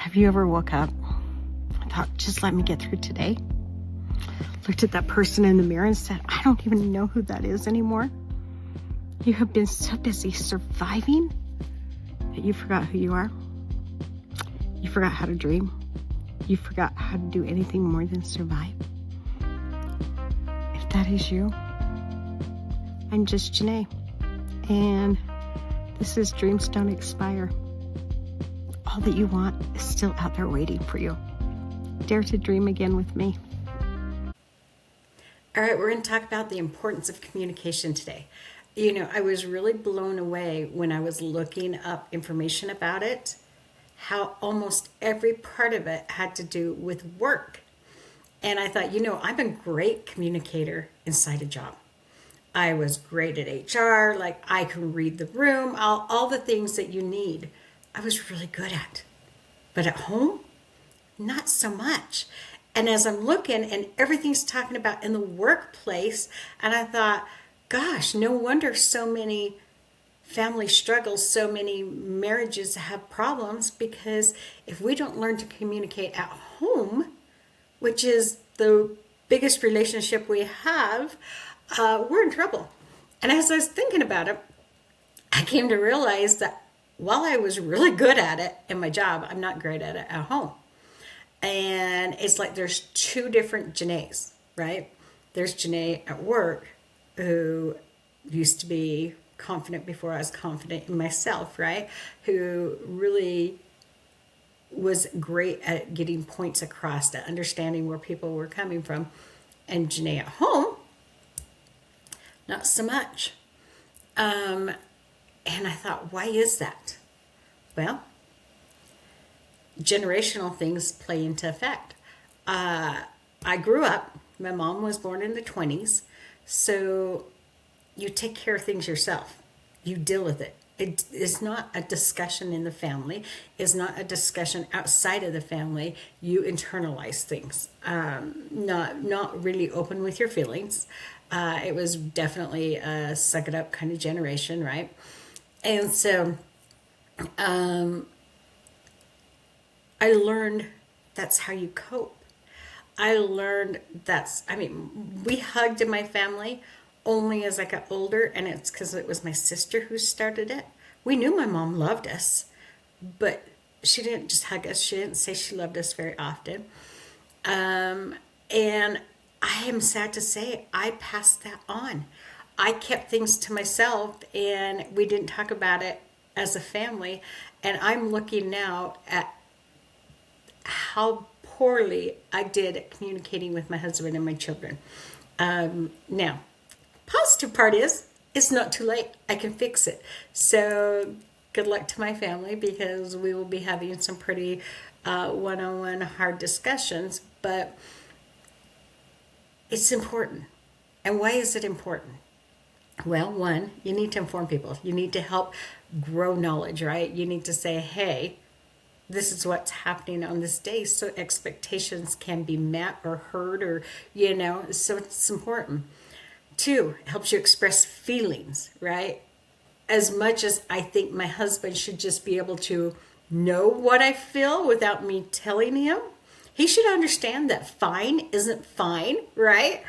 Have you ever woke up and thought, just let me get through today? Looked at that person in the mirror and said, I don't even know who that is anymore. You have been so busy surviving that you forgot who you are. You forgot how to dream. You forgot how to do anything more than survive. If that is you, I'm just Janae, and this is Dreams Don't Expire. All that you want is still out there waiting for you. Dare to dream again with me. All right, we're going to talk about the importance of communication today. You know, I was really blown away when I was looking up information about it, how almost every part of it had to do with work. And I thought, you know, I'm a great communicator inside a job. I was great at HR, like I can read the room, all the things that you need. I was really good at. But at home, not so much. And as I'm looking and everything's talking about in the workplace, and I thought, gosh, no wonder so many family struggles, so many marriages have problems, because if we don't learn to communicate at home, which is the biggest relationship we have, we're in trouble. And as I was thinking about it, I came to realize that while I was really good at it in my job, I'm not great at it at home. And it's like there's two different Janaes, right? There's Janae at work, who used to be confident before I was confident in myself, right? Who really was great at getting points across, at understanding where people were coming from. And Janae at home, not so much. And I thought, why is that? Well, generational things play into effect. I grew up, my mom was born in the 20s, so you take care of things yourself. You deal with it. It is not a discussion in the family. It's not a discussion outside of the family. You internalize things. Not really open with your feelings. It was definitely a suck it up kind of generation, right? And so I learned that's how you cope. I learned we hugged in my family only as I got older, and it's because it was my sister who started it. We knew my mom loved us, but she didn't just hug us. She didn't say she loved us very often. And I am sad to say I passed that on. I kept things to myself, and we didn't talk about it as a family. And I'm looking now at how poorly I did at communicating with my husband and my children. Now, positive part is, it's not too late. I can fix it. So good luck to my family, because we will be having some pretty one-on-one hard discussions. But it's important. And why is it important? Well, one, you need to inform people. You need to help grow knowledge, right? You need to say, hey, this is what's happening on this day, so expectations can be met or heard, or, you know, so it's important. Two, helps you express feelings, right? As much as I think my husband should just be able to know what I feel without me telling him, he should understand that fine isn't fine, right?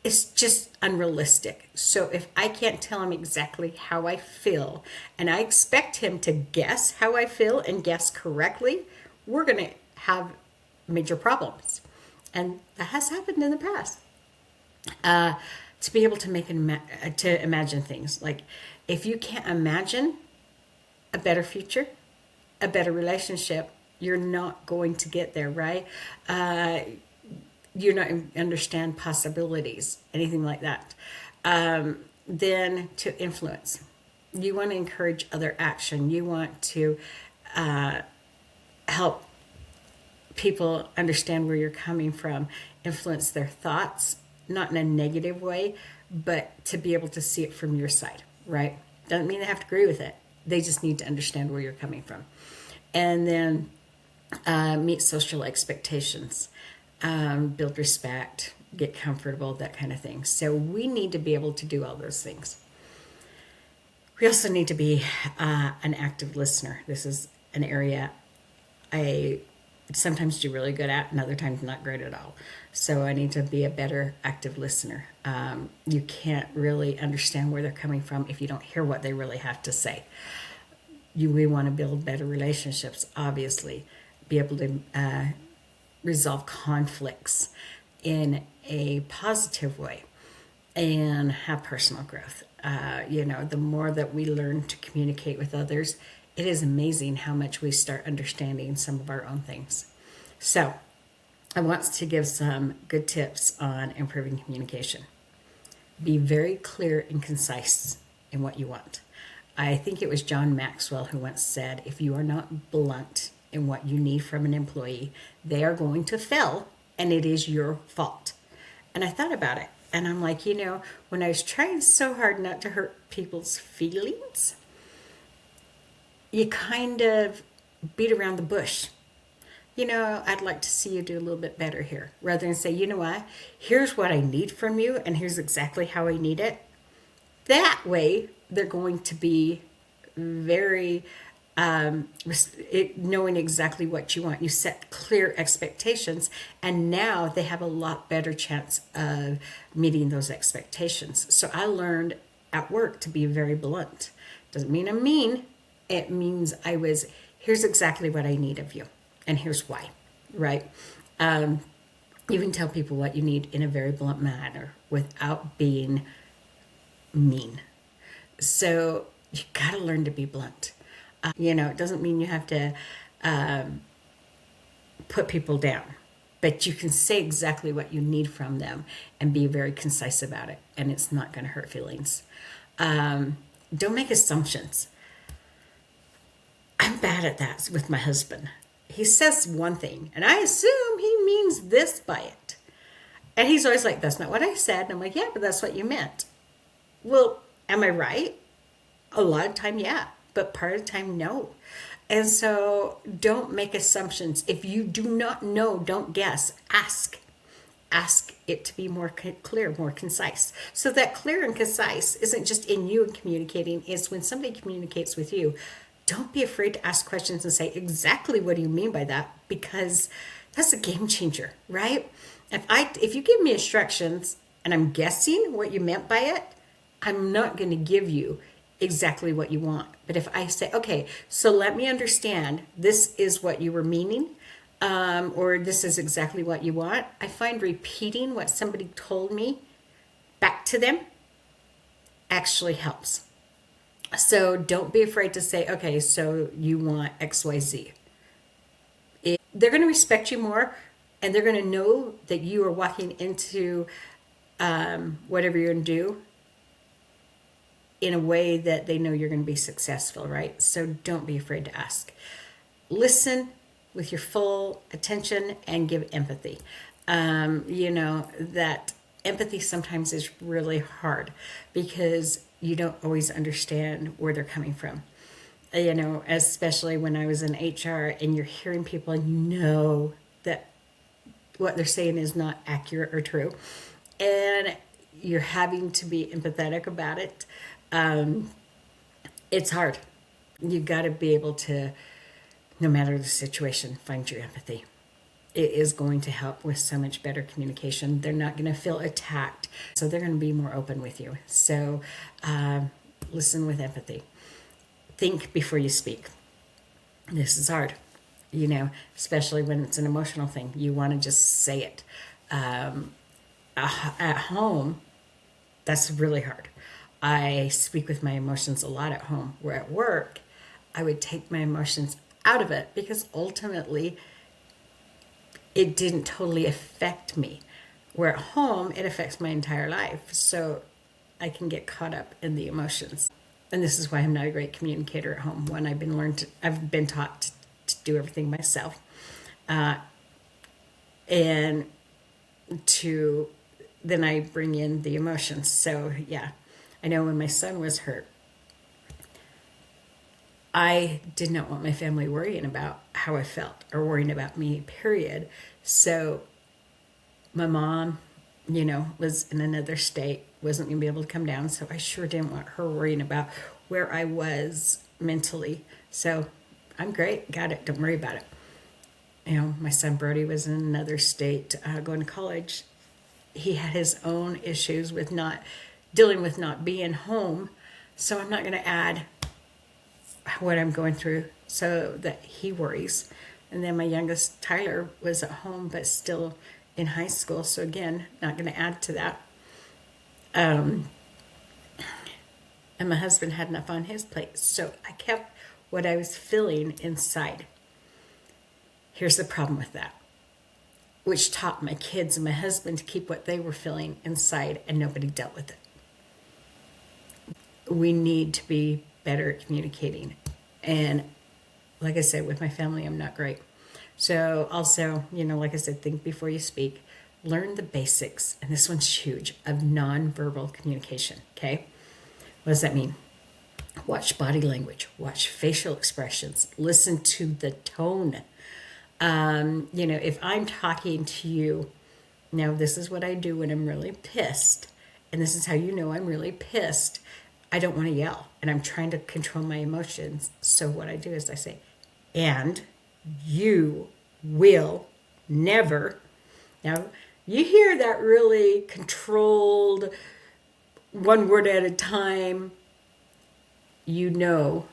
It's just unrealistic. So if I can't tell him exactly how I feel, and I expect him to guess how I feel and guess correctly, we're going to have major problems. And that has happened in the past. To be able to to imagine things. Like, if you can't imagine a better future, a better relationship, you're not going to get there, right? You're not understand possibilities, anything like that. Then to influence. You want to encourage other action. You want to help people understand where you're coming from, influence their thoughts, not in a negative way, but to be able to see it from your side, right? Doesn't mean they have to agree with it. They just need to understand where you're coming from. And then meet social expectations. Build respect, get comfortable, that kind of thing. So we need to be able to do all those things. We also need to be an active listener. This is an area I sometimes do really good at and other times not great at all. So I need to be a better active listener. You can't really understand where they're coming from if you don't hear what they really have to say. We want to build better relationships, obviously, be able to resolve conflicts in a positive way and have personal growth. The more that we learn to communicate with others, it is amazing how much we start understanding some of our own things. So, I want to give some good tips on improving communication. Be very clear and concise in what you want. I think it was John Maxwell who once said, if you are not blunt in what you need from an employee, they are going to fail and it is your fault. And I thought about it and I'm like, when I was trying so hard not to hurt people's feelings, you kind of beat around the bush. I'd like to see you do a little bit better here. Rather than say, what, here's what I need from you and here's exactly how I need it. That way, they're going to be very knowing exactly what you want. You set clear expectations, and now they have a lot better chance of meeting those expectations. So I learned at work to be very blunt. Doesn't mean I'm mean. It means here's exactly what I need of you, and here's why, right? You can tell people what you need in a very blunt manner without being mean. So you got to learn to be blunt. It doesn't mean you have to put people down, but you can say exactly what you need from them and be very concise about it, and it's not going to hurt feelings. Don't make assumptions. I'm bad at that with my husband. He says one thing, and I assume he means this by it. And he's always like, that's not what I said. And I'm like, yeah, but that's what you meant. Well, am I right? A lot of time, yeah. But part of the time, no. And so don't make assumptions. If you do not know, don't guess. Ask. Ask it to be more clear, more concise. So that clear and concise isn't just in you communicating. It's when somebody communicates with you. Don't be afraid to ask questions and say, exactly what do you mean by that? Because that's a game changer, right? If you give me instructions and I'm guessing what you meant by it, I'm not going to give you exactly what you want. But if I say, okay, so let me understand, this is what you were meaning, or this is exactly what you want, I find repeating what somebody told me back to them actually helps. So don't be afraid to say, okay, so you want XYZ. They're going to respect you more, and they're going to know that you are walking into whatever you're going to do in a way that they know you're going to be successful, right? So don't be afraid to ask. Listen with your full attention and give empathy. That empathy sometimes is really hard because you don't always understand where they're coming from. Especially when I was in HR and you're hearing people and you know that what they're saying is not accurate or true. And you're having to be empathetic about it. It's hard. You got to be able to, no matter the situation, find your empathy. It is going to help with so much better communication. They're not going to feel attacked, so they're going to be more open with you. So listen with empathy. Think before you speak. This is hard, especially when it's an emotional thing. You want to just say it. At home, that's really hard. I speak with my emotions a lot at home. Where at work, I would take my emotions out of it because ultimately it didn't totally affect me. Where at home, it affects my entire life. So I can get caught up in the emotions. And this is why I'm not a great communicator at home. When I've been taught to do everything myself. And then I bring in the emotions. So yeah, I know when my son was hurt, I did not want my family worrying about how I felt or worrying about me, period. So my mom, was in another state, wasn't going to be able to come down. So I sure didn't want her worrying about where I was mentally. So I'm great. Got it. Don't worry about it. My son Brody was in another state going to college. He had his own issues with dealing with not being home. So I'm not going to add what I'm going through so that he worries. And then my youngest, Tyler, was at home but still in high school. So again, not going to add to that. And my husband had enough on his plate. So I kept what I was feeling inside. Here's the problem with that, which taught my kids and my husband to keep what they were feeling inside, and nobody dealt with it. We need to be better at communicating. And like I said, with my family, I'm not great. So also, like I said, think before you speak. Learn the basics, and this one's huge, of nonverbal communication, okay? What does that mean? Watch body language, watch facial expressions, listen to the tone. If I'm talking to you, now this is what I do when I'm really pissed, and this is how you know I'm really pissed. I don't want to yell, and I'm trying to control my emotions. So what I do is I say, and you will never. Now, you hear that really controlled, one word at a time. If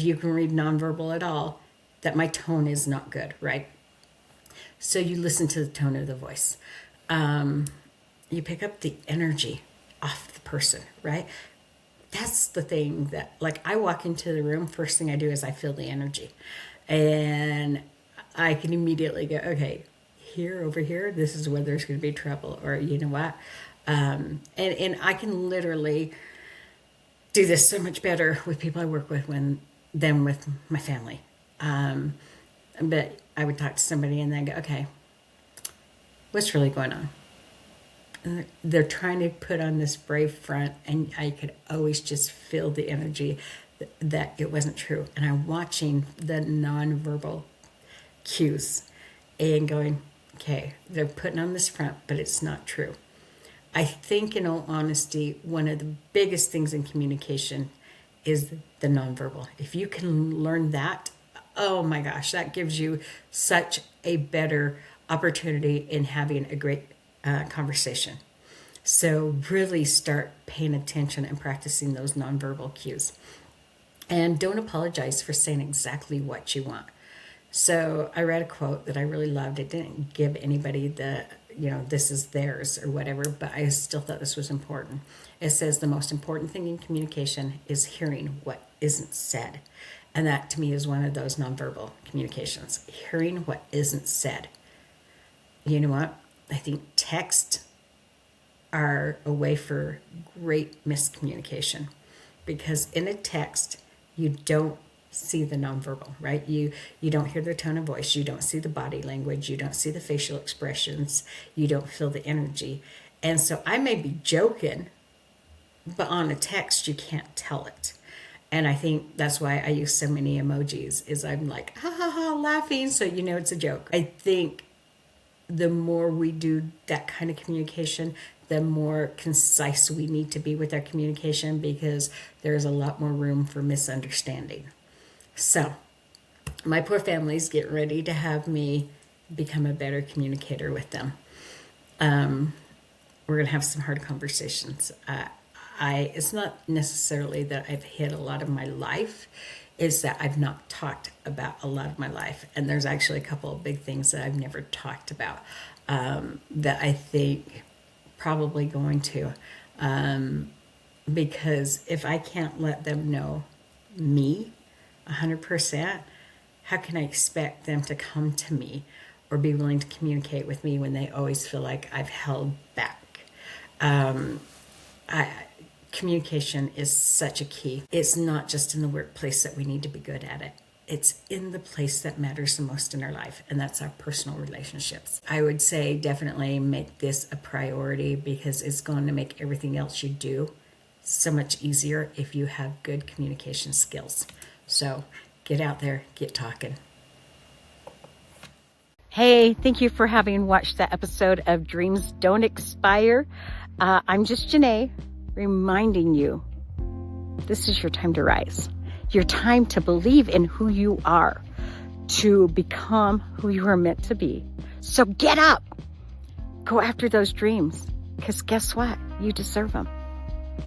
you can read nonverbal at all, that my tone is not good, right? So you listen to the tone of the voice. You pick up the energy off the person, right? That's the thing that, like, I walk into the room, first thing I do is I feel the energy. And I can immediately go, okay, over here, this is where there's going to be trouble, or you know what? And I can literally do this so much better with people I work with than with my family. But I would talk to somebody and then go, okay, what's really going on? And they're trying to put on this brave front, and I could always just feel the energy that it wasn't true. And I'm watching the nonverbal cues and going, okay, they're putting on this front, but it's not true. I think, in all honesty, one of the biggest things in communication is the nonverbal. If you can learn that, oh my gosh, that gives you such a better opportunity in having a great conversation. So really start paying attention and practicing those nonverbal cues. And don't apologize for saying exactly what you want. So I read a quote that I really loved. It didn't give anybody this is theirs or whatever, but I still thought this was important. It says the most important thing in communication is hearing what isn't said. And that to me is one of those nonverbal communications, hearing what isn't said. You know what? I think texts are a way for great miscommunication, because in a text, you don't see the nonverbal, right? You don't hear the tone of voice. You don't see the body language. You don't see the facial expressions. You don't feel the energy. And so I may be joking, but on a text, you can't tell it. And I think that's why I use so many emojis, is I'm like, ha ha ha, laughing, so you know it's a joke. I think the more we do that kind of communication, the more concise we need to be with our communication, because there's a lot more room for misunderstanding. So my poor family's getting ready to have me become a better communicator with them. We're going to have some hard conversations. It's not necessarily that I've hid a lot of my life, it's that I've not talked about a lot of my life. And there's actually a couple of big things that I've never talked about that I think probably going to. Because if I can't let them know me 100%, how can I expect them to come to me or be willing to communicate with me when they always feel like I've held back? Communication is such a key. It's not just in the workplace that we need to be good at it. It's in the place that matters the most in our life, and that's our personal relationships. I would say definitely make this a priority, because it's going to make everything else you do so much easier if you have good communication skills. So get out there, get talking. Hey, thank you for having watched that episode of Dreams Don't Expire. I'm just Janae, reminding you, this is your time to rise. Your time to believe in who you are. to become who you are meant to be. So get up, go after those dreams, because guess what? You deserve them.